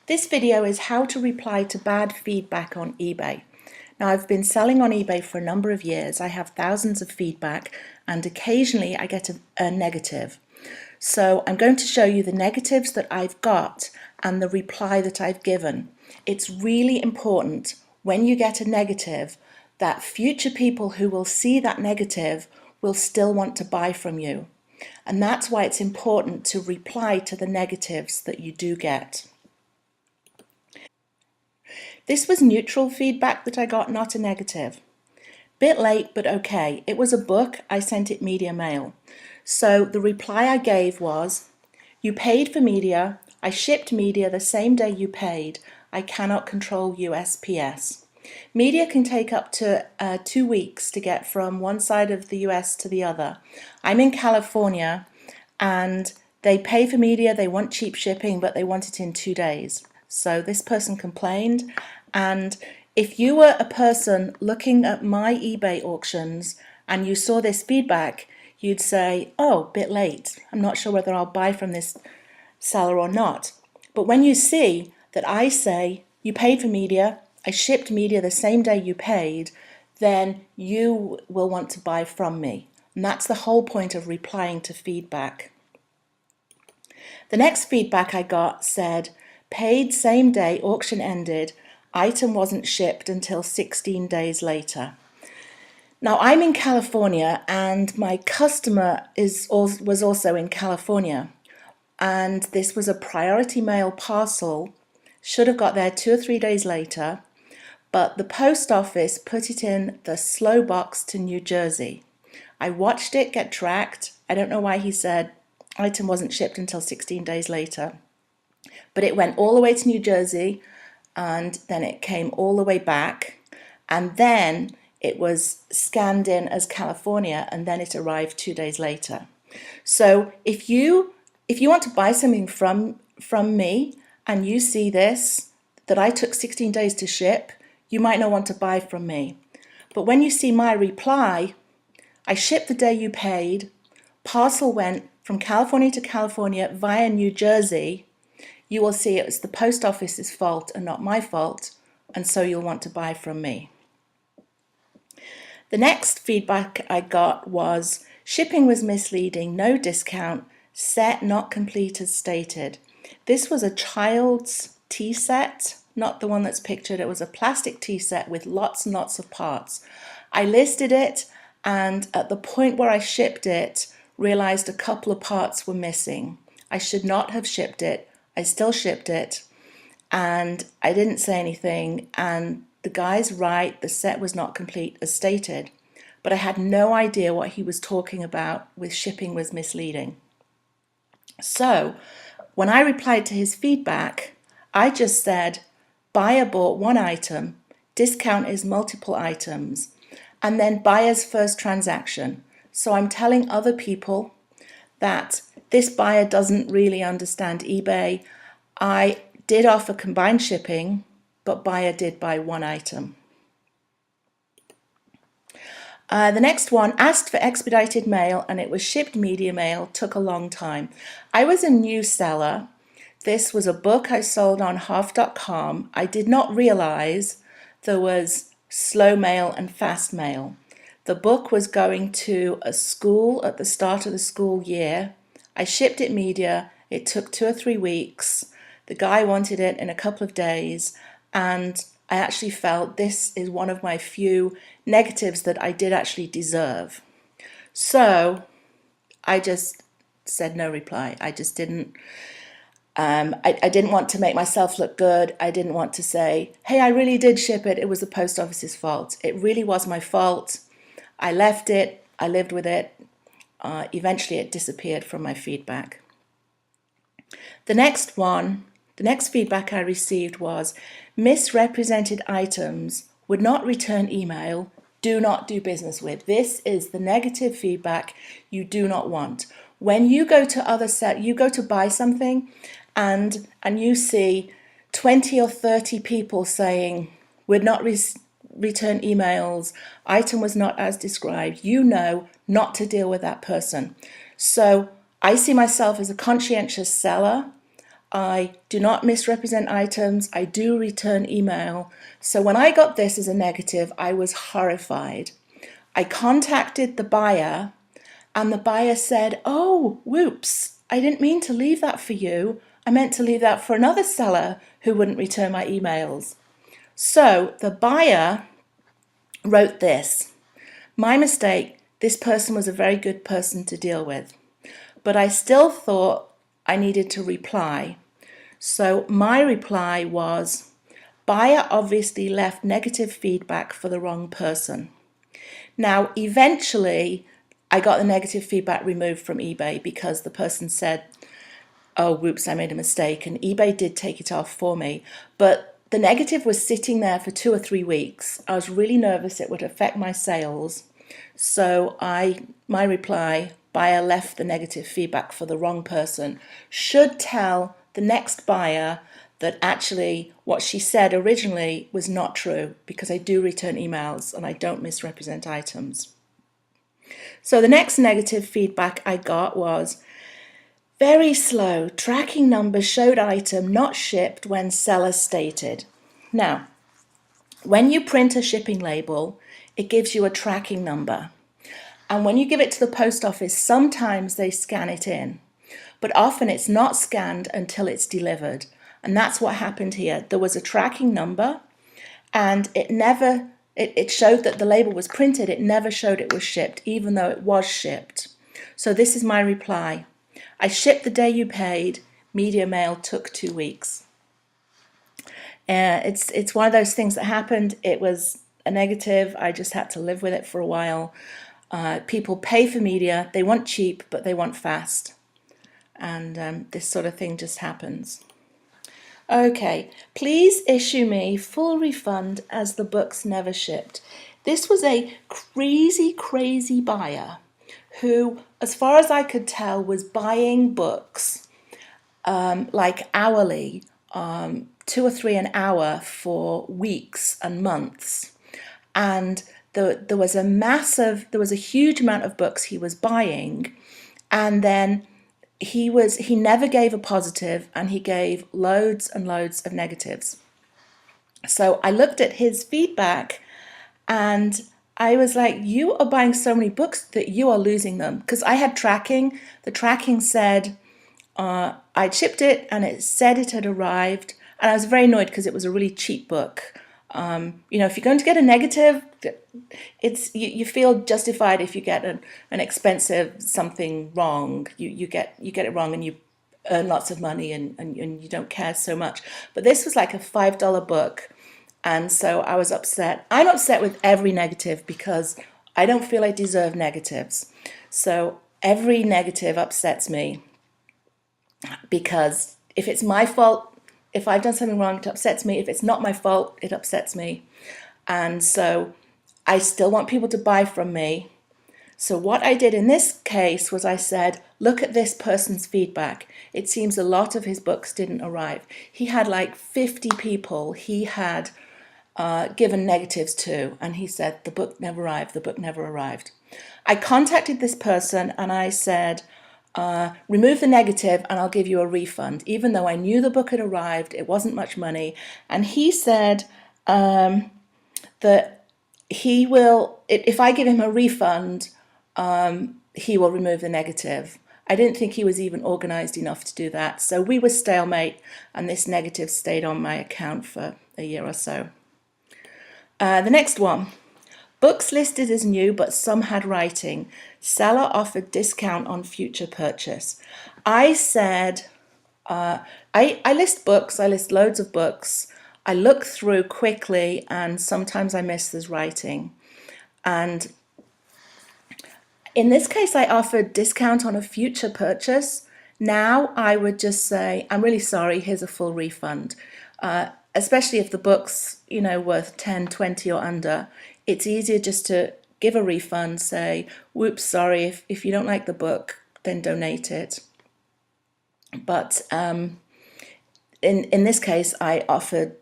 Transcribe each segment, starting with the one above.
This video is how to reply to bad feedback on eBay. Now, I've been selling on eBay for a number of years. I have thousands of feedback and occasionally I get a negative. So I'm going to show you the negatives that I've got and the reply that I've given. It's really important when you get a negative that future people who will see that negative will still want to buy from you. And that's why it's important to reply to the negatives that you do get. This was neutral feedback that I got, not a negative. Bit late, but okay. It was a book. I sent it media mail. So the reply I gave was, you paid for media. I shipped media the same day you paid. I cannot control USPS. Media can take up to 2 weeks to get from one side of the US to the other. I'm in California and they pay for media, they want cheap shipping, but they want it in 2 days. So this person complained, and if you were a person looking at my eBay auctions and you saw this feedback, you'd say, oh, bit late. I'm not sure whether I'll buy from this seller or not. But when you see that I say, you paid for media, I shipped media the same day you paid, then you will want to buy from me. And that's the whole point of replying to feedback. The next feedback I got said, paid same day, auction ended, item wasn't shipped until 16 days later. Now I'm in California and my customer was also in California, and this was a priority mail parcel, should have got there 2 or 3 days later, but the post office put it in the slow box to New Jersey. I watched it get tracked. I don't know why he said item wasn't shipped until 16 days later, but it went all the way to New Jersey and then it came all the way back, and then it was scanned in as California, and then it arrived 2 days later. So if you want to buy something from me and you see this, that I took 16 days to ship, you might not want to buy from me. But when you see my reply, I shipped the day you paid, parcel went from California to California via New Jersey, you will see it was the post office's fault and not my fault, and so you'll want to buy from me. The next feedback I got was, shipping was misleading, no discount, set not complete as stated. This was a child's tea set, not the one that's pictured. It was a plastic tea set with lots and lots of parts. I listed it, and at the point where I shipped it, realized a couple of parts were missing. I should not have shipped it. I still shipped it, and I didn't say anything, and the guy's right, the set was not complete as stated, but I had no idea what he was talking about with shipping was misleading. So when I replied to his feedback, I just said, buyer bought one item, discount is multiple items, and then buyer's first transaction. So I'm telling other people that this buyer doesn't really understand eBay. I did offer combined shipping, but buyer did buy one item. The next one, asked for expedited mail and it was shipped media mail, took a long time. I was a new seller. This was a book I sold on half.com. I did not realize there was slow mail and fast mail. The book was going to a school at the start of the school year. I shipped it media. It took 2 or 3 weeks. The guy wanted it in a couple of days, and I actually felt this is one of my few negatives that I did actually deserve. So I just said no reply. I just didn't. I didn't want to make myself look good. I didn't want to say, hey, I really did ship it. It was the post office's fault. It really was my fault. I left it. I lived with it. Eventually it disappeared from my feedback. The next feedback I received was, misrepresented items, would not return email, do not do business with. This is the negative feedback you do not want. When you go to you go to buy something and you see 20 or 30 people saying, would not return emails, item was not as described, you know not to deal with that person. So I see myself as a conscientious seller. I do not misrepresent items. I do return email. So when I got this as a negative, I was horrified. I contacted the buyer and the buyer said, oh, whoops, I didn't mean to leave that for you. I meant to leave that for another seller who wouldn't return my emails. So the buyer wrote this. My mistake, this person was a very good person to deal with, but I still thought I needed to reply. So my reply was, buyer obviously left negative feedback for the wrong person. Now, eventually, I got the negative feedback removed from eBay because the person said, oh, whoops, I made a mistake. And eBay did take it off for me. But the negative was sitting there for 2 or 3 weeks. I was really nervous it would affect my sales. So my reply, buyer left the negative feedback for the wrong person, should tell the next buyer that actually what she said originally was not true, because I do return emails and I don't misrepresent items. So the next negative feedback I got was, very slow, tracking number showed item not shipped when seller stated. Now, when you print a shipping label, it gives you a tracking number. And when you give it to the post office, sometimes they scan it in, but often it's not scanned until it's delivered. And that's what happened here. There was a tracking number and it showed that the label was printed. It never showed it was shipped, even though it was shipped. So this is my reply. I shipped the day you paid. Media mail took 2 weeks. It's one of those things that happened. It was a negative. I just had to live with it for a while. People pay for media. They want cheap, but they want fast. And this sort of thing just happens. Okay, please issue me full refund as the books never shipped. This was a crazy buyer who, as far as I could tell, was buying books like hourly, 2 or 3 an hour for weeks and months. And there was a huge amount of books he was buying, and then he never gave a positive and he gave loads and loads of negatives. So I looked at his feedback and I was like, you are buying so many books that you are losing them. Because I had tracking. The tracking said I'd shipped it and it said it had arrived. And I was very annoyed because it was a really cheap book. If you're going to get a negative, you feel justified if you get an expensive something wrong. You get it wrong and you earn lots of money and you don't care so much. But this was like a $5 book, and so I was upset. I'm upset with every negative because I don't feel I deserve negatives. So every negative upsets me because if it's my fault, if I've done something wrong, it upsets me. If it's not my fault, it upsets me. And so I still want people to buy from me. So what I did in this case was I said, look at this person's feedback. It seems a lot of his books didn't arrive. He had like 50 people he had given negatives to, and he said, the book never arrived, the book never arrived. I contacted this person and I said, remove the negative and I'll give you a refund, even though I knew the book had arrived. It wasn't much money. And he said that he will, if I give him a refund, he will remove the negative. I didn't think he was even organized enough to do that. So we were stalemate and this negative stayed on my account for a year or so. The next one. Books listed as new, but some had writing. Seller offered discount on future purchase. I said, I list books, I list loads of books. I look through quickly and sometimes I miss there's writing. And in this case, I offered discount on a future purchase. Now I would just say, I'm really sorry, here's a full refund. Especially if the book's, worth 10, 20 or under. It's easier just to give a refund, say, whoops, sorry, if you don't like the book, then donate it. But in this case, I offered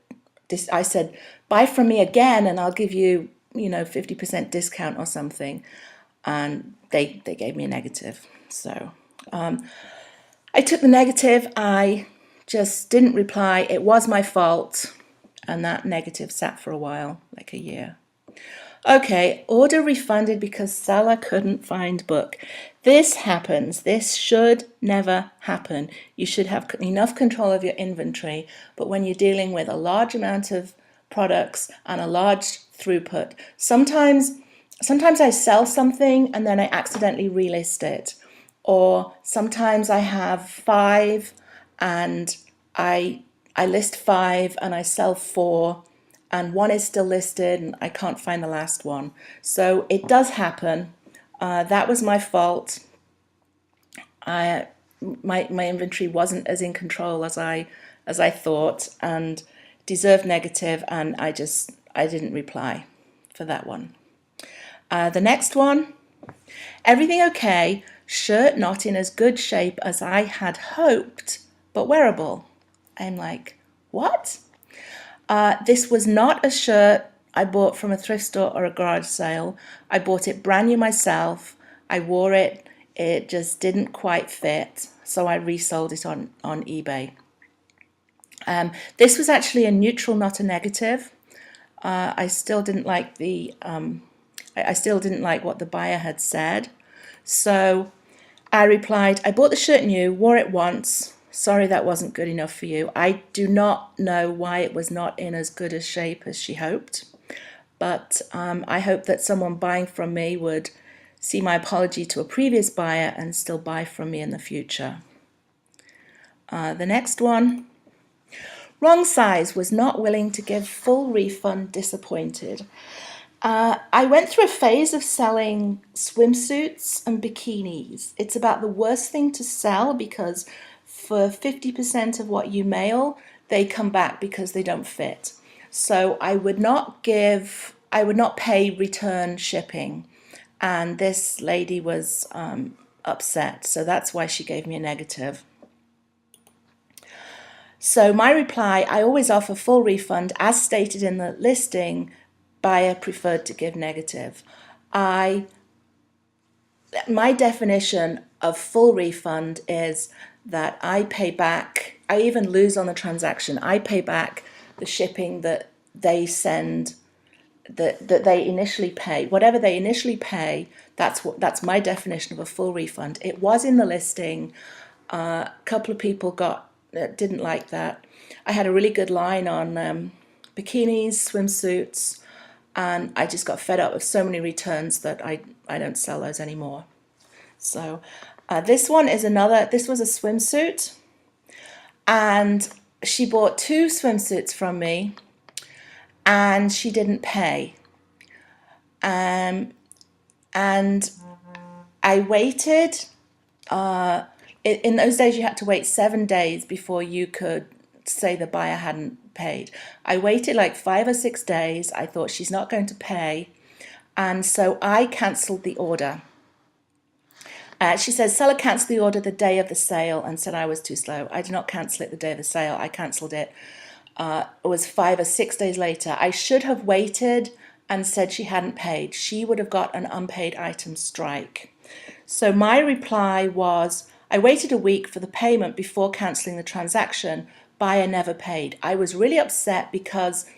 this, I said, buy from me again and I'll give you, 50% discount or something. And they gave me a negative. So I took the negative, I just didn't reply. It was my fault. And that negative sat for a while, like a year. Okay, order refunded because seller couldn't find book. This happens. This should never happen. You should have enough control of your inventory, but when you're dealing with a large amount of products and a large throughput, sometimes I sell something and then I accidentally relist it. Or sometimes I have 5 and I list 5 and I sell 4 and 1 is still listed and I can't find the last one. So it does happen. That was my fault. My inventory wasn't as in control as I thought and deserved negative, and I didn't reply for that one. The next one, everything okay, shirt not in as good shape as I had hoped, but wearable. I'm like, what? This was not a shirt I bought from a thrift store or a garage sale. I bought it brand new myself. I wore it. It just didn't quite fit, so I resold it on eBay. This was actually a neutral, not a negative. I still didn't like I still didn't like what the buyer had said. So I replied, I bought the shirt new, wore it once. Sorry that wasn't good enough for you. I do not know why it was not in as good a shape as she hoped. But I hope that someone buying from me would see my apology to a previous buyer and still buy from me in the future. The next one. Wrong size, was not willing to give full refund, disappointed. I went through a phase of selling swimsuits and bikinis. It's about the worst thing to sell because for 50% of what you mail, they come back because they don't fit. So I would not pay return shipping. And this lady was upset, so that's why she gave me a negative. So my reply, I always offer full refund as stated in the listing. Buyer preferred to give negative. My definition of full refund is that I pay back, I even lose on the transaction, I pay back the shipping that they send, that they initially pay. Whatever they initially pay, that's my definition of a full refund. It was in the listing. A couple of people didn't like that. I had a really good line on bikinis, swimsuits, and I just got fed up with so many returns that I don't sell those anymore. So this was a swimsuit, and she bought 2 swimsuits from me and she didn't pay. And I waited. In those days you had to wait 7 days before you could say the buyer hadn't paid. I waited like 5 or 6 days. I thought she's not going to pay, and so I cancelled the order. She says, seller cancelled the order the day of the sale and said I was too slow. I did not cancel it the day of the sale. I cancelled it. It was 5 or 6 days later. I should have waited and said she hadn't paid. She would have got an unpaid item strike. So my reply was, I waited a week for the payment before cancelling the transaction. Buyer never paid. I was really upset because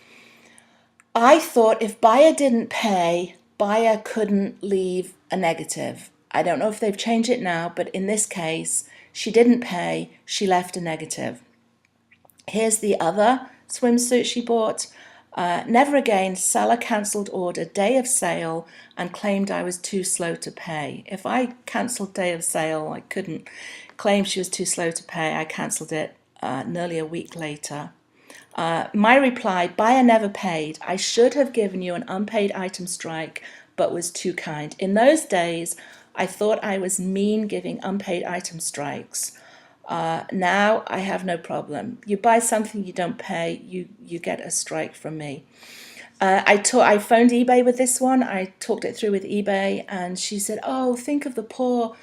I thought if buyer didn't pay, buyer couldn't leave a negative. I don't know if they've changed it now, but in this case, she didn't pay, she left a negative. Here's the other swimsuit she bought. Never again, seller cancelled order day of sale and claimed I was too slow to pay. If I cancelled day of sale, I couldn't claim she was too slow to pay. I cancelled it nearly a week later. My reply, buyer never paid. I should have given you an unpaid item strike, but was too kind. In those days, I thought I was mean giving unpaid item strikes. Now I have no problem. You buy something you don't pay, you get a strike from me. I phoned eBay with this one. I talked it through with eBay, and she said, oh, think of the poor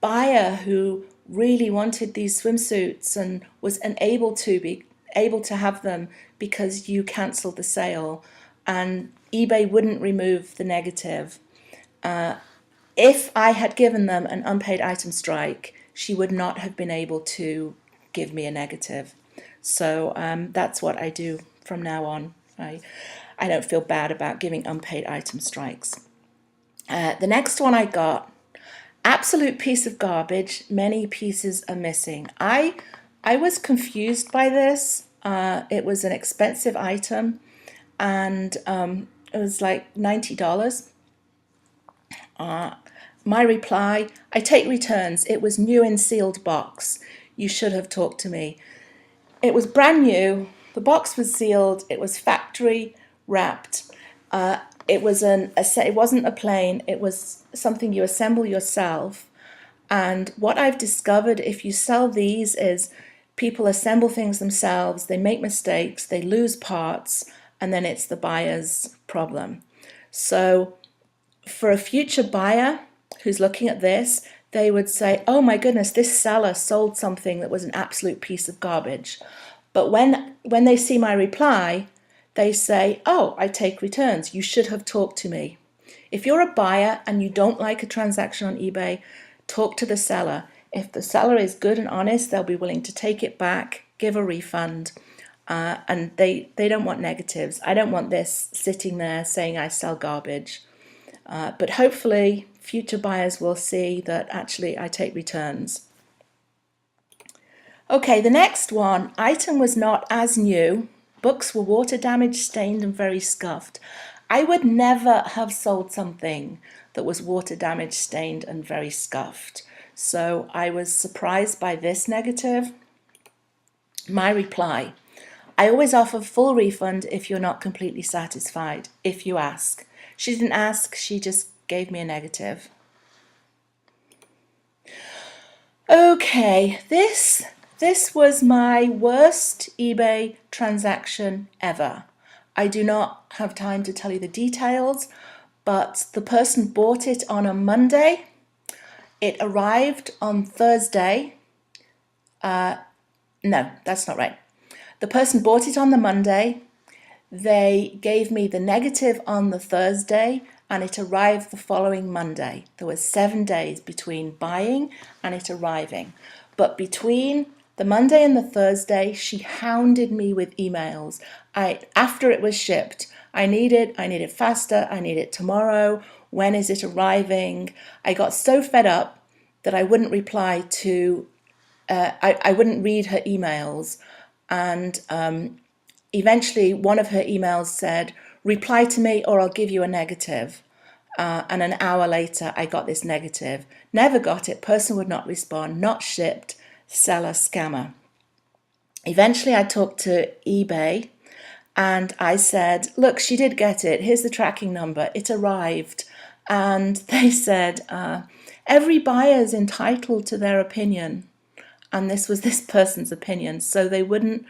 buyer who really wanted these swimsuits and was unable to have them because you cancelled the sale, and eBay wouldn't remove the negative. If I had given them an unpaid item strike, she would not have been able to give me a negative. So that's what I do from now on. I don't feel bad about giving unpaid item strikes. The next one I got, absolute piece of garbage, many pieces are missing. I was confused by this. It was an expensive item, and it was like $90. My reply, I take returns. It was new in sealed box. You should have talked to me. It was brand new. The box was sealed. It was factory wrapped. It wasn't a plane. It was something you assemble yourself. And what I've discovered, if you sell these, is people assemble things themselves. They make mistakes. They lose parts, and then it's the buyer's problem. So for a future buyer who's looking at this, they would say, oh my goodness, this seller sold something that was an absolute piece of garbage. But when they see my reply, they say, oh, I take returns. You should have talked to me. If you're a buyer and you don't like a transaction on eBay, talk to the seller. If the seller is good and honest, they'll be willing to take it back, give a refund, and they don't want negatives. I don't want this sitting there saying I sell garbage. But hopefully future buyers will see that actually I take returns. Okay, the next one, item was not as new. Books were water damaged, stained and very scuffed. I would never have sold something that was water damaged, stained and very scuffed. So I was surprised by this negative. My reply, I always offer full refund if you're not completely satisfied, if you ask. She didn't ask, she just gave me a negative. Okay, this was my worst eBay transaction ever. I do not have time to tell you the details, but the person bought it on a Monday. It arrived on Thursday. No, that's not right. The person bought it on the Monday. They gave me the negative on the Thursday, and it arrived the following Monday. There was 7 days between buying and it arriving. But between the Monday and the Thursday, she hounded me with emails. After it was shipped, I need it faster, I need it tomorrow, when is it arriving? I got so fed up that I wouldn't reply to, I wouldn't read her emails. And eventually one of her emails said, reply to me or I'll give you a negative. And an hour later, I got this negative. Never got it, person would not respond, not shipped, seller scammer. Eventually, I talked to eBay and I said, look, she did get it. Here's the tracking number. It arrived. And they said, every buyer is entitled to their opinion. And this was this person's opinion. So they wouldn't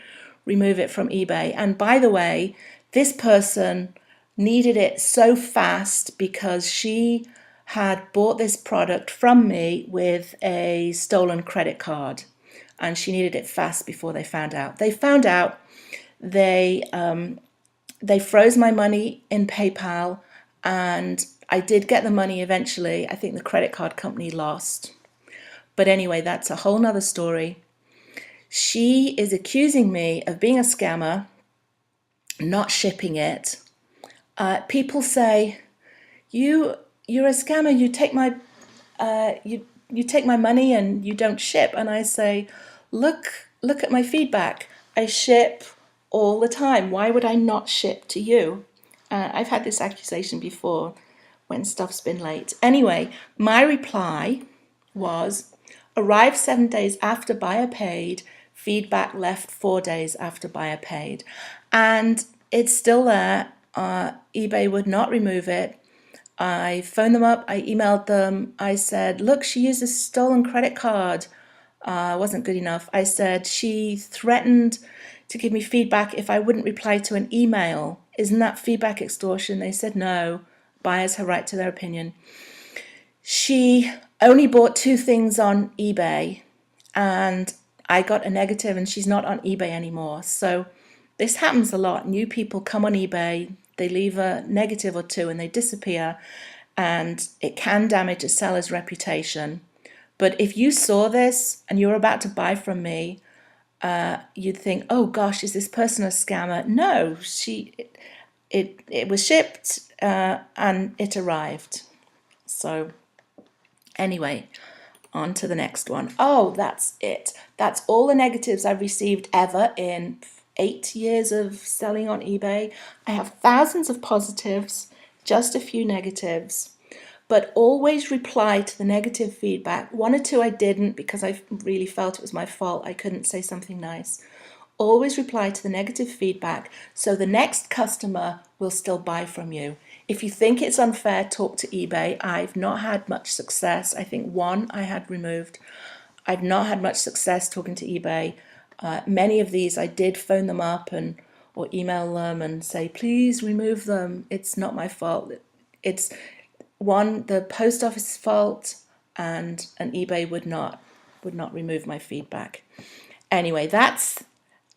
remove it from eBay. And by the way, this person needed it so fast because she had bought this product from me with a stolen credit card, and she needed it fast before they found out. They found out, they froze my money in PayPal, and I did get the money eventually. I think the credit card company lost. But anyway, that's a whole nother story. She is accusing me of being a scammer, not shipping it. People say, you're a scammer, you take my you take my money and you don't ship. And I say, look at my feedback. I ship all the time. Why would I not ship to you? I've had this accusation before when stuff's been late. Anyway, my reply was, arrived 7 days after buyer paid, feedback left 4 days after buyer paid. And it's still there. eBay would not remove it. I phoned them up, I emailed them, I said, look, she used a stolen credit card. Wasn't good enough. I said, she threatened to give me feedback if I wouldn't reply to an email. Isn't that feedback extortion? They said, no, buyers have right to their opinion. She only bought 2 things on eBay, and I got a negative, and she's not on eBay anymore. So this happens a lot. New people come on eBay, they leave a negative or 2 and they disappear, and it can damage a seller's reputation. But if you saw this and you're about to buy from me, you'd think, oh gosh, is this person a scammer? No, it was shipped and it arrived. So anyway, on to the next one. Oh, that's it. That's all the negatives I've received ever in 8 years of selling on eBay. I have thousands of positives, just a few negatives, but always reply to the negative feedback. 1 or 2 I didn't because I really felt it was my fault. I couldn't say something nice. Always reply to the negative feedback so the next customer will still buy from you. If you think it's unfair, talk to eBay. I've not had much success. I think 1 I had removed. I've not had much success talking to eBay. Many of these I did phone them up or email them and say, please remove them. It's not my fault. It's 1, the post office's fault, and eBay would not remove my feedback. Anyway, that's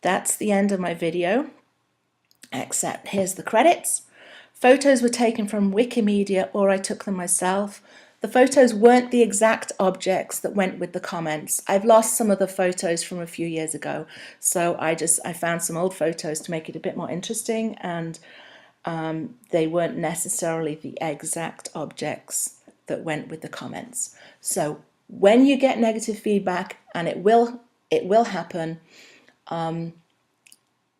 the end of my video, except here's the credits. Photos were taken from Wikimedia or I took them myself. The photos weren't the exact objects that went with the comments. I've lost some of the photos from a few years ago, so I found some old photos to make it a bit more interesting, and they weren't necessarily the exact objects that went with the comments. So when you get negative feedback, and it will happen,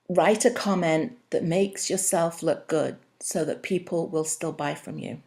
write a comment that makes yourself look good so that people will still buy from you.